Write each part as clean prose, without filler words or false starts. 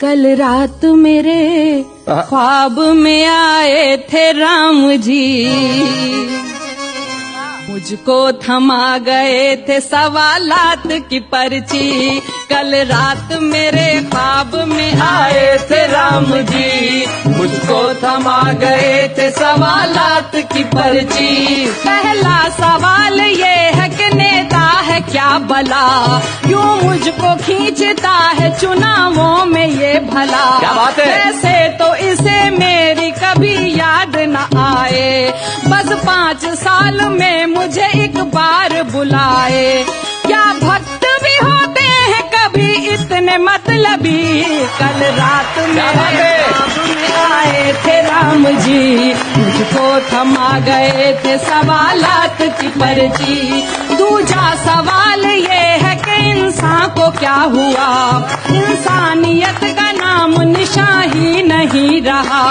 कल रात मेरे ख्वाब में आए थे राम जी, मुझको थमा गए थे सवालात की पर्ची। कल रात मेरे ख्वाब में आए थे राम जी, मुझको थमा गए थे सवालात की पर्ची। पहला सवाल ये है कि नेता है क्या भला, यूं मुझको खींचता है चुनावों में ये भला। क्या बात है? वैसे तो इसे मेरी कभी याद न आए, बस 5 साल में मुझे एक बार बुलाए। क्या भक्त भी होते हैं कभी इतने मतलबी, कल रात मेरे ख्वाब में आए थे राम जी, मुझको थमा गए थे सवालात की पर्ची। दूसरा सवाल ये है कि इंसान को क्या हुआ, इंसानियत का नाम निशान ही नहीं रहा,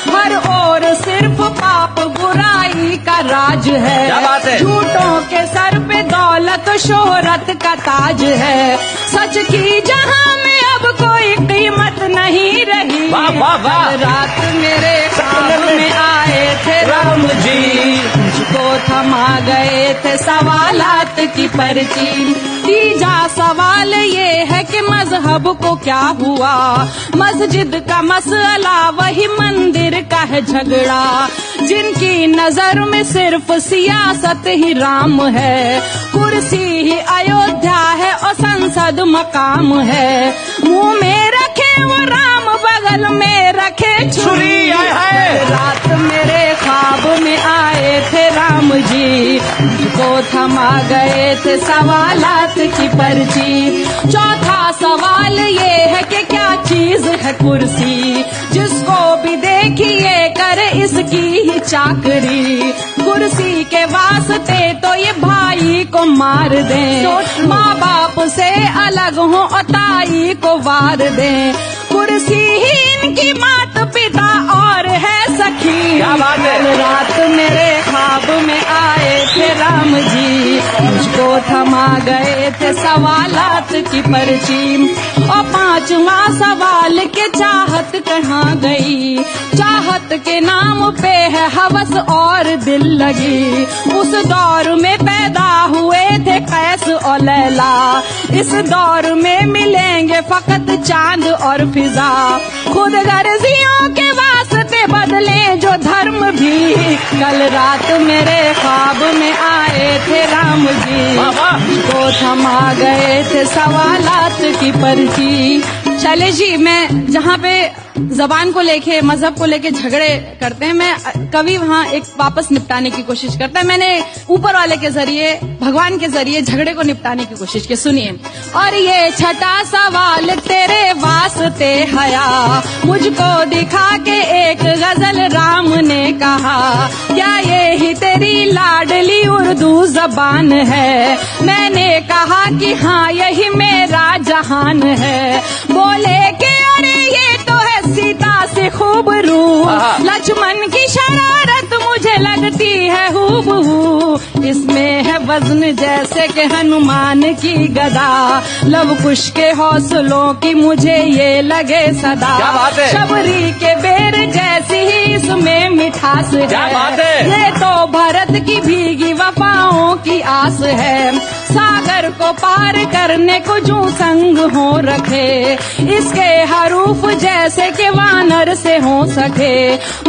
हर ओर सिर्फ पाप बुराई का राज है। क्या बात है? झूठों के सर पे दौलत शोहरत का ताज है, सच की जहां में अब कोई कीमत नहीं रही। वाह वाह वाह। कल रात मेरे ख्वाब में आए थे राम जी, मुझको थमा गए थे सवालात की पर्ची। तीसरा सवाल ये है कि मजहब को क्या हुआ, मस्जिद का मसला वही मंदिर का है झगड़ा, जिनकी नजर में सिर्फ सियासत ही राम है, कुर्सी ही अयोध्या है और संसद मकाम है। मुंह में रखे वो राम, बगल में रखे छुरी। रात मेरे ख्वाब में आए थे राम जी, मुझको थमा गए थे सवालात की पर्ची। चौथा सवाल ये है कि क्या चीज है कुर्सी, जिसको भी देखिए करे इसकी ही चाकरी, कुर्सी के वास्ते तो ये भाई को मार दें, माँ बाप से अलग हो और ताई को वार दें, कुर्सी ही इनकी मात पिता और है सखी। क्या बात है? कल रात मेरे ख्वाब में आए थे राम जी, मुझको थमा गए थे सवालात की पर्ची। और 5वां सवाल के चाहत कहाँ गई, चाहत के नाम पे है हवस और दिल लगी, उस दौर में पैदा हुए थे कैस और लैला, इस दौर में मिलेंगे फकत चांद और फिजा, खुद गर्जियों के वास्ते बदले जो धर्म भी। कल रात मेरे ख्वाब में आए थे राम जी, मुझको थमा गए थे सवालात की पर्ची। शैलेश जी, मैं जहाँ पे जबान को लेके मजहब को लेके झगड़े करते हैं, मैं कवि वहाँ एक वापस निपटाने की कोशिश करता है। मैंने ऊपर वाले के जरिए, भगवान के जरिए झगड़े को निपटाने की कोशिश की, सुनिए। और ये छठा सवाल तेरे वास्ते हया, मुझको दिखा के एक गजल राम ने कहा, क्या ये ही तेरी लाडली उर्दू जबान है। मैंने कहा कि हाँ यही मेरा जहान है। बोले कि अरे ये तो है सीता से खूब रू, लक्ष्मण की शरारत मुझे लगती है हूबहू, इसमें है वजन जैसे कि हनुमान की गदा, लव कुश के हौसलों की मुझे ये लगे सदा। क्या बात है? शबरी के बेर जैसी ही इसमें मिठास है। क्या बात है? ये तो भरत की भीगी वफाओं की आस है, सागर को पार करने को जो संग हो रखे, इसके हरूफ जैसे कि वानर से हो सके।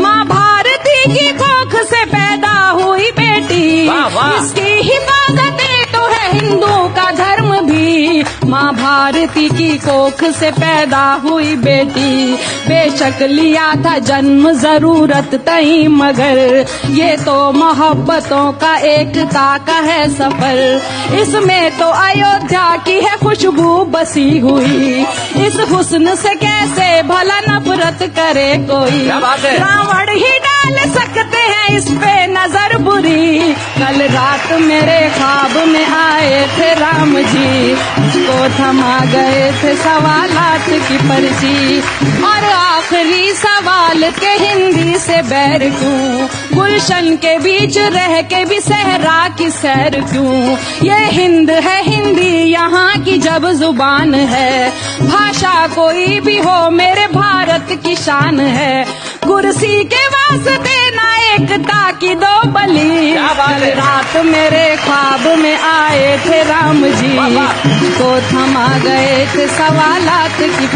माँ भारती की कोख से पैदा हुई बेटी, वाह वाह। इसकी हिफाजत तो है हिंदू का धर्म भी। माँ भारती की कोख से पैदा हुई बेटी, बेशक लिया था जन्म जरूरत तई, मगर ये तो मोहब्बतों का एकता का है सफर, इसमें तो अयोध्या की है खुशबू बसी हुई, इस हुस्न से कैसे भला नफरत करे कोई। क्या बात है? रावण ही डाल सकते हैं इस पे नजर बुरी। कल रात मेरे ख्वाब में आए थे राम जी, मुझको थमा गए थे सवालात की पर्ची। और आखिरी सवाल के हिंदी से बैर क्यों, गुलशन के बीच रह के भी सहरा की सैर क्यों, ये हिंद है हिंदी यहाँ की जब जुबान है। भाषा कोई भी हो मेरे भारत की शान है। कुर्सी के वास्ते ना एकता की दो बलि। कल रात मेरे ख्वाब में आए थे राम जी, को थमा गए थे सवालात की